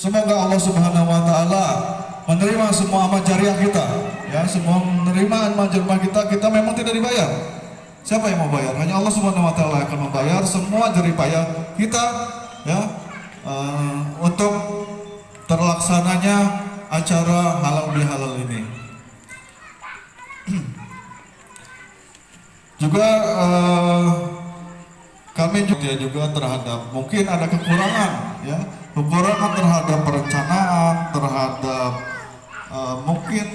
Semoga Allah Subhanahu wa taala menerima semua amal jariah kita, ya, semua menerima amal jariah kita memang tidak dibayar. Siapa yang mau bayar? Hanya Allah Subhanahu wa taala akan membayar semua jerih payah kita, ya, untuk terlaksananya acara halal bihalal ini. Juga kami juga terhadap mungkin ada kekurangan, ya, kekurangan terhadap perencanaan, terhadap mungkin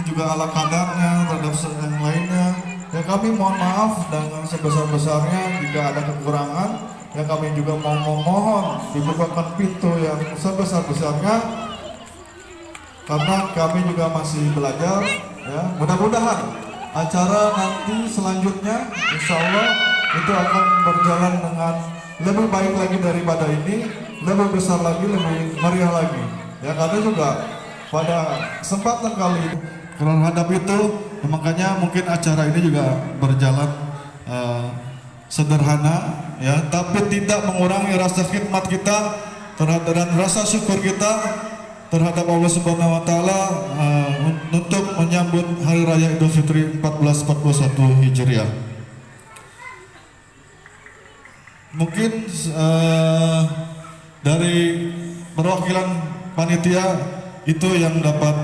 juga ala kadarnya, terhadap yang lainnya. Ya, kami mohon maaf dengan sebesar-besarnya jika ada kekurangan. Ya, kami juga mau memohon dibukakan pintu yang sebesar-besarnya karena kami juga masih belajar. Ya, mudah-mudahan acara nanti selanjutnya insya Allah itu akan berjalan dengan lebih baik lagi daripada ini, lebih besar lagi, lebih meriah lagi. Ya, karena juga pada kesempatan kali terhadap itu, makanya mungkin acara ini juga berjalan sederhana, ya, tapi tidak mengurangi rasa khidmat kita terhadap dan rasa syukur kita terhadap Allah Subhanahu wa taala untuk menyambut Hari Raya Idul Fitri 1441 Hijriah. Mungkin dari perwakilan panitia itu yang dapat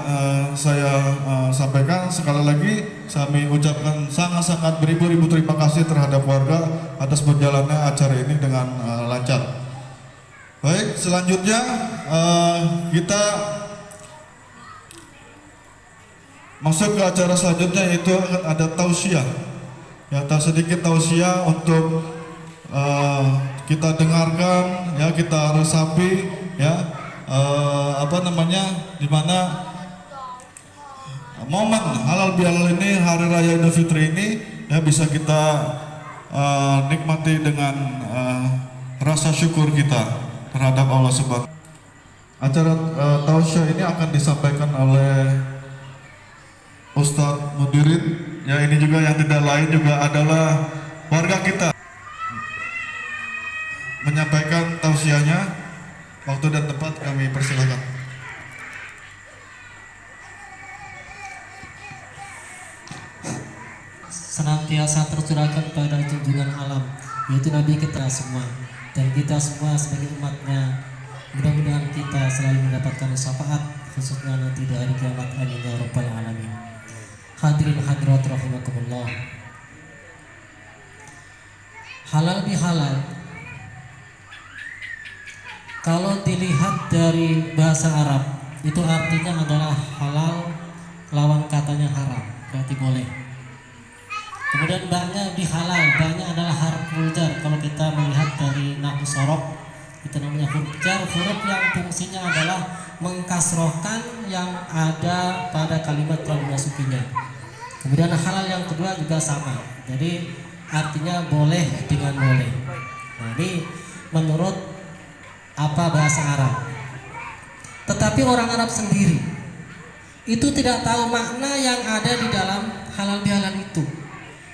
saya sampaikan. Sekali lagi kami ucapkan sangat-sangat beribu-ribu terima kasih terhadap warga atas berjalannya acara ini dengan lancar. Baik, selanjutnya kita masuk ke acara selanjutnya, yaitu ada tausiah. Ya, sedikit tausiah untuk kita dengarkan, ya, kita resapi, ya, di mana momen halal bihalal ini, Hari Raya Idul Fitri ini, ya, bisa kita nikmati dengan rasa syukur kita terhadap Allah Subhanahu. Acara tausiah ini akan disampaikan oleh Ustadz Mudirin. Ya, ini juga yang tidak lain juga adalah warga kita. Menyampaikan tausiahnya. Waktu dan tempat kami persilakan. Senantiasa tercurahkan pada junjungan alam, yaitu Nabi kita semua, dan kita semua sebagai umatnya. Mudah-mudahan kita selalu mendapatkan syafaat, khususnya nanti di hari kiamat. Amin ya rabbal alamin. Hadirin hadirat rahimakumullah. Halal bihalal, kalau dilihat dari bahasa Arab, itu artinya adalah halal, lawan katanya haram, berarti boleh. Kemudian baknya bihalal, baknya adalah harful jar. Kalau kita melihat dari nahwu sorok, itu namanya huruf jar, huruf yang fungsinya adalah mengkasrohkan yang ada pada kalimat yang memasukinya. Kemudian halal yang kedua juga sama, jadi artinya boleh dengan boleh. Nah, ini menurut apa bahasa Arab. Tetapi orang Arab sendiri itu tidak tahu makna yang ada di dalam halal bihalal itu.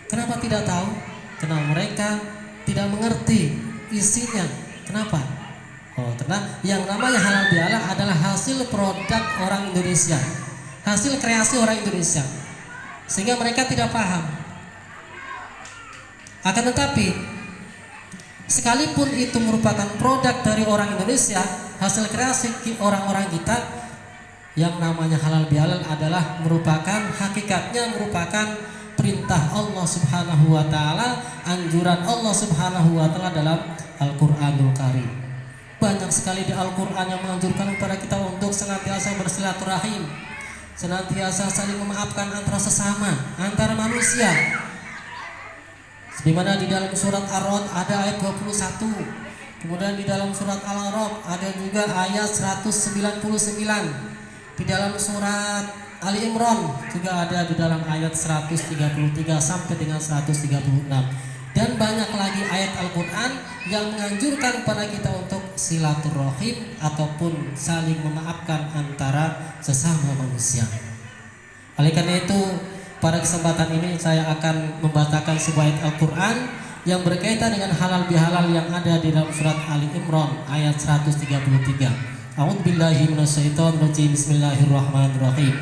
Kenapa tidak tahu? Karena mereka tidak mengerti isinya. Kenapa? Karena yang namanya halal bihalal adalah hasil produk orang Indonesia, hasil kreasi orang Indonesia, sehingga mereka tidak paham. Akan tetapi sekalipun itu merupakan produk dari orang Indonesia, hasil kreasi orang-orang kita, yang namanya halal bihalal adalah merupakan hakikatnya merupakan perintah Allah Subhanahu wa taala, anjuran Allah Subhanahu wa taala dalam Al-Qur'anul Karim. Banyak sekali di Al-Qur'an yang menganjurkan kepada kita untuk senantiasa bersilaturahim, senantiasa saling memaafkan antara sesama, antara manusia. Di mana di dalam surat Ar-Ra'd ada ayat 21. Kemudian di dalam surat Al-A'raf ada juga ayat 199. Di dalam surat Ali Imran juga ada di dalam ayat 133 sampai dengan 136. Dan banyak lagi ayat Al-Qur'an yang menganjurkan kepada kita untuk silaturahim ataupun saling memaafkan antara sesama manusia. Oleh karena itu, pada kesempatan ini saya akan membacakan sebuah ayat Al-Quran yang berkaitan dengan halal bihalal yang ada di dalam surat Ali Imran ayat 133. A'udzubillahi minasyaitonirrajim. Bismillahirrahmanirrahim.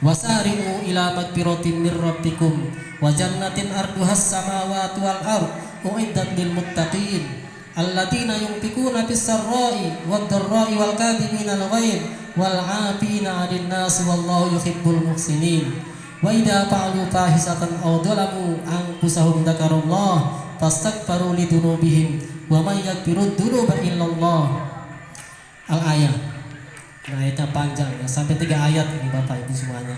Wasari'u ila magfiratin mir rabbikum wa jannatin arduhas samawati wal ard uiddat lil muttaqin alladzina yunfikuna fis sarra'i wad dharra'i wal kadhimina al ghaidh wal 'afina 'anil nas wallahu yuhibbul muhsinin. Wa idza fa'alu fahisatan aw dhalamu anfusahum dzakarullah fastaghfiru lidunubihim wa may yaghfirud dzunuba illallah. Al-ayat. Ayatnya panjang ya, sampai 3 ayat ini Bapak Ibu semuanya.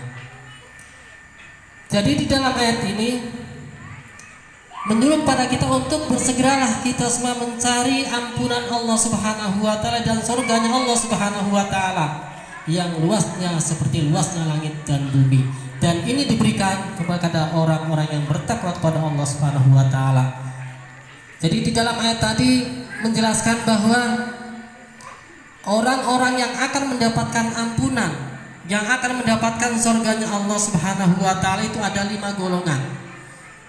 Jadi di dalam ayat ini menyuruh pada kita untuk bersegeralah kita semua mencari ampunan Allah Subhanahu wa taala dan surganya Allah Subhanahu wa taala yang luasnya seperti luasnya langit dan bumi. Dan ini diberikan kepada orang-orang yang bertakwa kepada Allah Subhanahu wa taala. Jadi di dalam ayat tadi menjelaskan bahwa orang-orang yang akan mendapatkan ampunan, yang akan mendapatkan surganya Allah Subhanahu wa taala itu ada 5 golongan.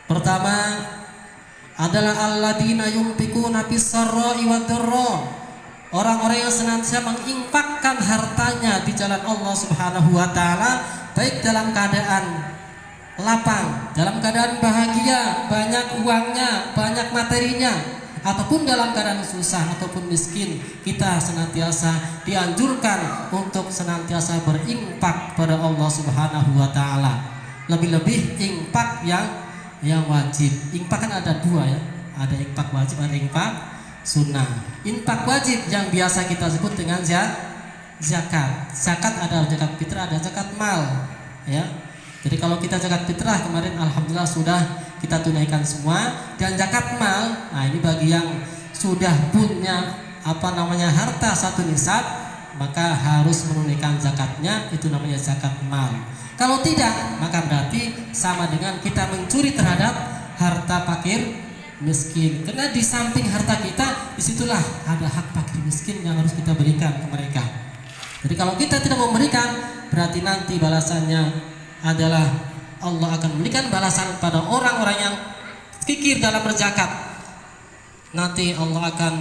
Pertama adalah alladzina yunfikuna fis sarra'i wad dharra. Orang-orang yang senantiasa menginfakkan hartanya di jalan Allah Subhanahu wa taala, baik dalam keadaan lapang, dalam keadaan bahagia, banyak uangnya, banyak materinya, ataupun dalam keadaan susah ataupun miskin. Kita senantiasa dianjurkan untuk senantiasa berinfak pada Allah Subhanahu wa taala. Lebih-lebih infak yang wajib. Infak kan ada 2 ya. Ada infak wajib, ada infak sunnah. Infak wajib yang biasa kita sebut dengan zakat. Zakat ada zakat fitrah, ada zakat mal, ya. Jadi kalau kita zakat fitrah kemarin alhamdulillah sudah kita tunaikan semua, dan zakat mal, nah ini bagi yang sudah punya harta 1 nisab, maka harus menunaikan zakatnya, itu namanya zakat mal. Kalau tidak, maka berarti sama dengan kita mencuri terhadap harta fakir miskin. Karena di samping harta kita, disitulah ada hak fakir miskin yang harus kita berikan ke mereka. Jadi kalau kita tidak memberikan, berarti nanti balasannya adalah Allah akan memberikan balasan pada orang-orang yang kikir dalam berzakat. Nanti Allah akan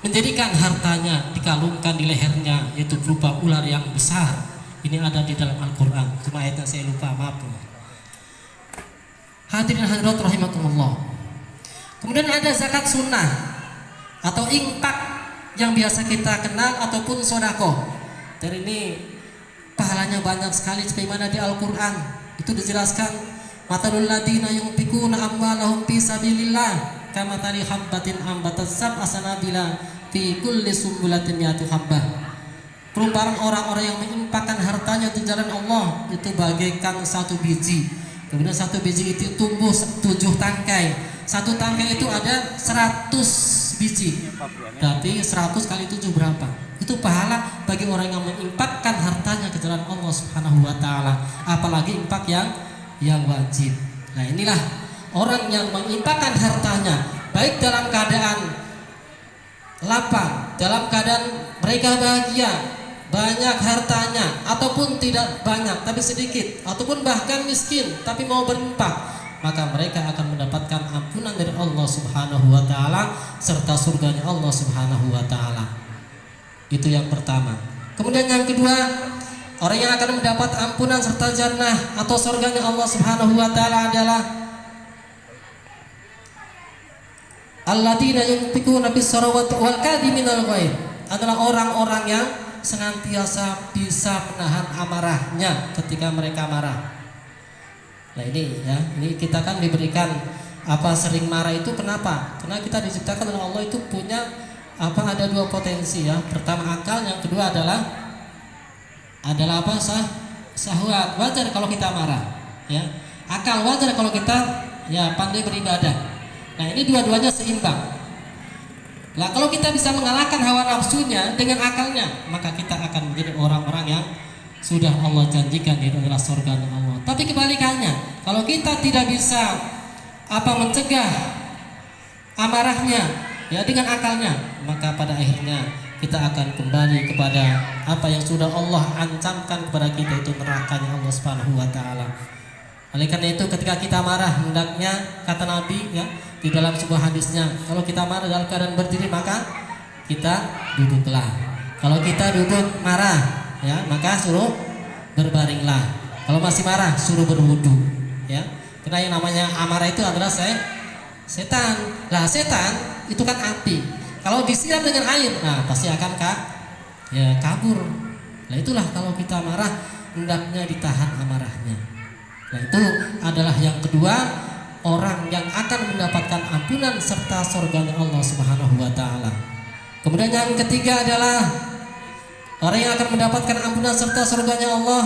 menjadikan hartanya dikalungkan di lehernya, yaitu berupa ular yang besar. Ini ada di dalam Al-Quran. Cuma ayatnya saya lupa, maaf. Hadirin hadirat rahimakumullah. Kemudian ada zakat sunnah atau infak yang biasa kita kenal ataupun sodako. Dan ini pahalanya banyak sekali sebagaimana di Al-Quran itu dijelaskan, matalul ladina yunfikuna amwalahum fi sabilillah kamathali habbatin ambatat sab'a sanabila fi kulli sumbulatin mi'atu habbah. Perumpamaan orang-orang yang menginfakkan hartanya di jalan Allah itu bagaikan 1 biji. Kemudian 1 biji itu tumbuh 7 tangkai. 1 tangkai itu ada 100 biji. Berarti 100 kali 7 berapa? Itu pahala bagi orang yang menginfakkan hartanya ke jalan Allah Subhanahu wa taala, apalagi infak yang wajib. Nah, inilah orang yang menginfakkan hartanya baik dalam keadaan lapang, dalam keadaan mereka bahagia, banyak hartanya, ataupun tidak banyak tapi sedikit, ataupun bahkan miskin tapi mau berinfak, maka mereka akan mendapatkan ampunan dari Allah Subhanahu wa taala serta surganya Allah Subhanahu wa taala. Itu yang pertama. Kemudian yang kedua, orang yang akan mendapat ampunan serta jannah atau surganya Allah Subhanahu wa taala adalah alladzina yunfikuna fis sarawati wal kadhiminal ghaidh. Adalah orang-orang yang senantiasa bisa menahan amarahnya ketika mereka marah. Nah ini ya, ini kita kan diberikan sering marah itu kenapa? Karena kita diciptakan oleh Allah itu punya ada 2 potensi ya. Pertama akal, yang kedua adalah syahwat. Wajar kalau kita marah ya. Akal wajar kalau kita ya pandai beribadah. Nah ini dua-duanya seimbang. Nah kalau kita bisa mengalahkan hawa nafsunya dengan akalnya, maka kita akan menjadi orang-orang yang sudah Allah janjikan itu adalah surga Allah. Tapi kebalikannya, kalau kita tidak bisa mencegah amarahnya ya dengan akalnya, maka pada akhirnya kita akan kembali kepada apa yang sudah Allah ancamkan kepada kita, itu nerakanya Allah Subhanahu wa taala. Oleh karena itu ketika kita marah, hendaknya kata Nabi ya di dalam sebuah hadisnya, kalau kita marah dalam keadaan berdiri maka kita duduklah. Kalau kita duduk marah, ya, maka suruh berbaringlah. Kalau masih marah, suruh berwudu, ya. Karena yang namanya amarah itu adalah setan. Lah setan itu kan api. Kalau disiram dengan air, nah pasti akan kabur. Nah itulah kalau kita marah, hendaknya ditahan amarahnya. Nah itu adalah yang kedua, orang yang akan mendapatkan ampunan serta surganya Allah Subhanahu wa taala. Kemudian yang ketiga adalah orang yang akan mendapatkan ampunan serta surganya Allah,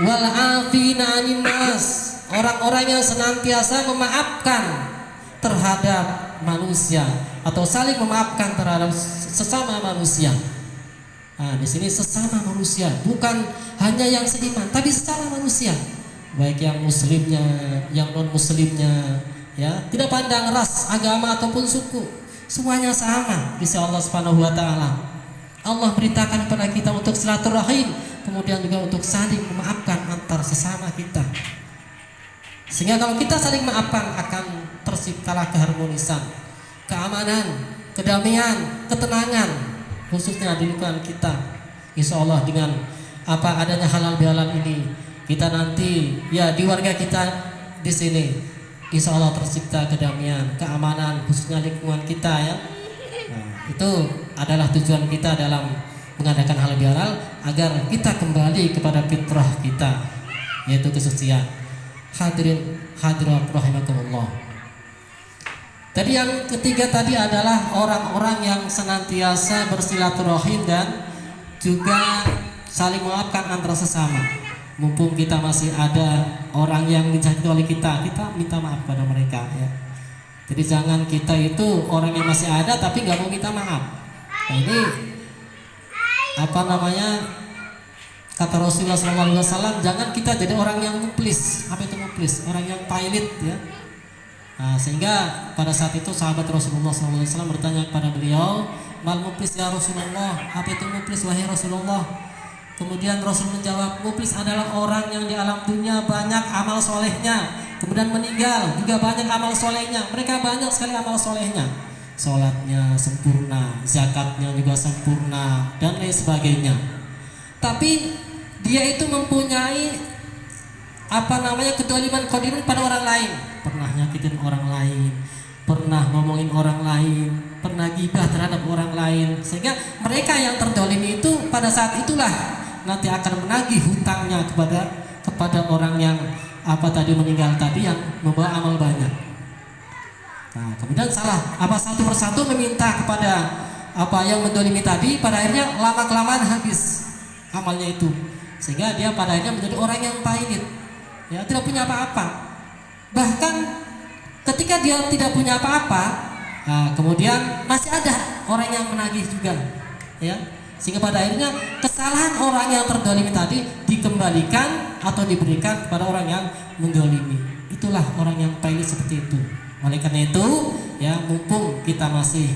wal afina 'anin nas, orang-orang yang senantiasa memaafkan terhadap manusia atau saling memaafkan terhadap sesama manusia. Nah, di sini sesama manusia, bukan hanya yang seiman, tapi sesama manusia, baik yang muslimnya, yang non muslimnya, ya, tidak pandang ras, agama ataupun suku, semuanya sama di sisi Allah Subhanahu wa taala. Allah beritakan kepada kita untuk silaturahim, kemudian juga untuk saling memaafkan antar sesama kita. Sehingga kalau kita saling memaafkan akan terciptalah keharmonisan, keamanan, kedamaian, ketenangan, khususnya di lingkungan kita. Insya Allah dengan adanya halal bihalal ini, kita nanti ya di warga kita di sini, insya Allah tercipta kedamaian, keamanan, khususnya lingkungan kita, ya. Nah, itu adalah tujuan kita dalam mengadakan halal bihalal, agar kita kembali kepada fitrah kita, yaitu kesucian. Hadirin hadirat rahimakumullah. Tadi yang ketiga tadi adalah orang-orang yang senantiasa bersilaturahim dan juga saling memaafkan antara sesama. Mumpung kita masih ada orang yang menjadi oleh kita minta maaf pada mereka, ya. Jadi jangan kita itu orang yang masih ada tapi nggak mau minta maaf. Nah, ini kata Rasulullah SAW, jangan kita jadi orang yang muplis. Apa itu muplis? Orang yang pailit, ya. Nah, sehingga pada saat itu sahabat Rasulullah SAW bertanya kepada beliau, mal muplis ya Rasulullah, apa itu muplis wahai Rasulullah? Kemudian Rasul menjawab, muplis adalah orang yang di alam dunia banyak amal solehnya, kemudian meninggal juga banyak amal solehnya. Mereka banyak sekali amal solehnya, sholatnya sempurna, zakatnya juga sempurna, dan lain sebagainya. Tapi dia itu mempunyai kedoliman pada orang lain, pernah nyakitin orang lain, pernah ngomongin orang lain, pernah gibah terhadap orang lain, sehingga mereka yang terdolimi itu pada saat itulah nanti akan menagih hutangnya kepada orang yang meninggal tadi, yang membawa amal banyak. Nah, kemudian satu persatu meminta kepada yang mendolimi tadi, pada akhirnya lama kelamaan habis amalnya itu, sehingga dia pada akhirnya menjadi orang yang pahit, ya, tidak punya apa-apa. Bahkan ketika dia tidak punya apa-apa, nah, kemudian masih ada orang yang menagih juga, ya, sehingga pada akhirnya kesalahan orang yang terdolimi tadi dikembalikan atau diberikan kepada orang yang mendolimi. Itulah orang yang pahit seperti itu. Oleh karena itu, ya, mumpung kita masih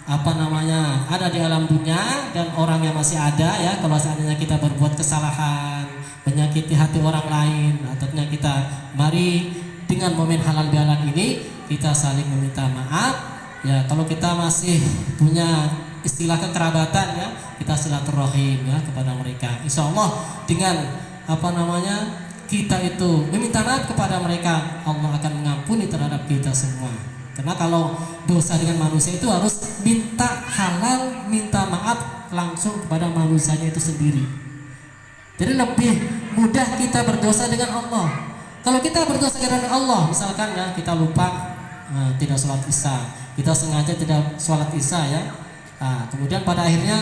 ada di alam dunia dan orang yang masih ada, ya, kalau seandainya kita berbuat kesalahan, menyakiti hati orang lain, atau kita mari dengan momen halal bihalal ini kita saling meminta maaf, ya. Kalau kita masih punya istilah kekerabatan, ya, kita silaturahim, ya, kepada mereka. Insya Allah dengan kita itu meminta maaf kepada mereka, Allah akan mengampuni terhadap kita semua. Karena kalau dosa dengan manusia itu harus minta halal, minta maaf langsung kepada manusianya itu sendiri. Jadi lebih mudah kita berdosa dengan Allah. Kalau kita berdosa dengan Allah, misalkan, ya, kita lupa tidak sholat isya, kita sengaja tidak sholat isya, ya. Kemudian pada akhirnya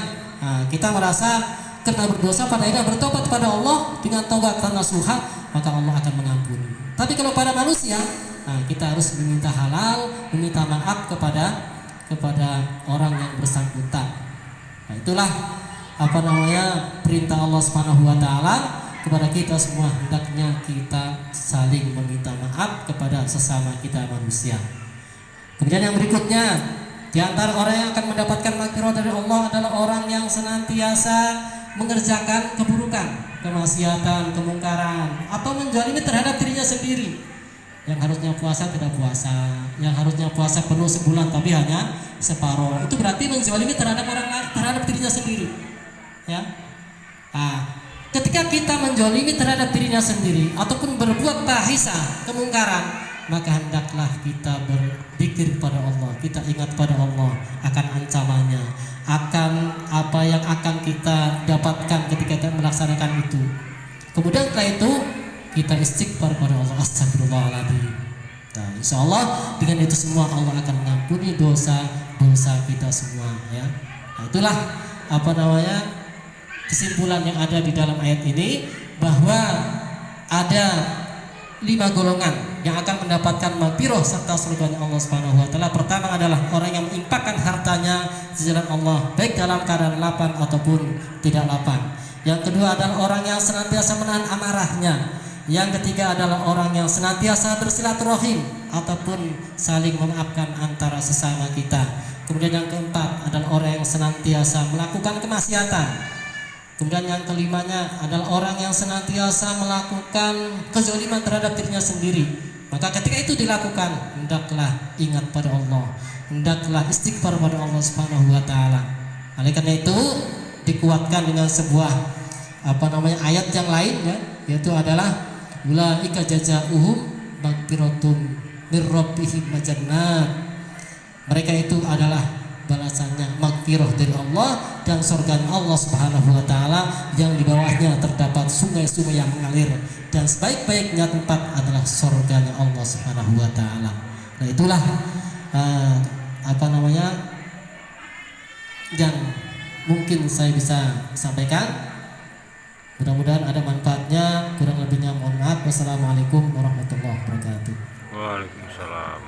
kita merasa karena berdosa, pada akhirnya bertobat kepada Allah dengan taubatan nasuha, maka Allah akan mengampuni. Tapi kalau pada manusia, kita harus meminta halal, meminta maaf kepada orang yang bersangkutan. Nah, itulah perintah Allah Subhanahu wa taala kepada kita semua, hendaknya kita saling meminta maaf kepada sesama kita manusia. Kemudian yang berikutnya, di antara orang yang akan mendapatkan maghfirah dari Allah adalah orang yang senantiasa mengerjakan keburukan, kemaksiatan, kemungkaran, atau menzalimi terhadap dirinya sendiri. yang harusnya puasa tidak puasa, yang harusnya puasa penuh sebulan tapi hanya separuh. Itu berarti menzalimi terhadap orang lain, terhadap dirinya sendiri. Ya. Ketika kita menzalimi terhadap dirinya sendiri ataupun berbuat fahisah, kemungkaran, maka hendaklah kita berzikir pada Allah, kita ingat pada Allah akan ancamannya, akan apa yang akan kita dapatkan ketika kita melaksanakan itu. Kemudian setelah itu kita istighfar pada Allah, astagfirullahaladzim. Nah, insya Allah dengan itu semua Allah akan mengampuni dosa-dosa kita semua, ya. Nah, itulah kesimpulan yang ada di dalam ayat ini, bahwa ada 5 golongan yang akan mendapatkan maghfirah serta surga Allah Subhanahu wa taala. Pertama adalah orang yang menginfakkan hartanya di jalan Allah, baik dalam keadaan lapang ataupun tidak lapang. Yang kedua adalah orang yang senantiasa menahan amarahnya. Yang ketiga adalah orang yang senantiasa bersilaturahim ataupun saling memaafkan antara sesama kita. Kemudian yang keempat adalah orang yang senantiasa melakukan kemaksiatan. Kemudian yang kelimanya adalah orang yang senantiasa melakukan kezaliman terhadap dirinya sendiri. Maka ketika itu dilakukan, hendaklah ingat pada Allah, hendaklah istighfar pada Allah Subhanahu wa taala. Oleh karena itu dikuatkan dengan sebuah ayat yang lain, ya, yaitu adalah ulaika jazaohum maghfiratum mir rabbihim wa jannat. Mereka itu adalah balasannya maghfirah dari Allah dan surga Allah Subhanahu wa taala, yang di bawahnya terdapat sungai-sungai yang mengalir, dan sebaik-baiknya tempat adalah surganya Allah Subhanahu wa taala. Nah, itulah yang mungkin saya bisa sampaikan. Mudah-mudahan ada manfaatnya. Kurang lebihnya mohon maaf. Wassalamualaikum warahmatullahi wabarakatuh. Waalaikumsalam.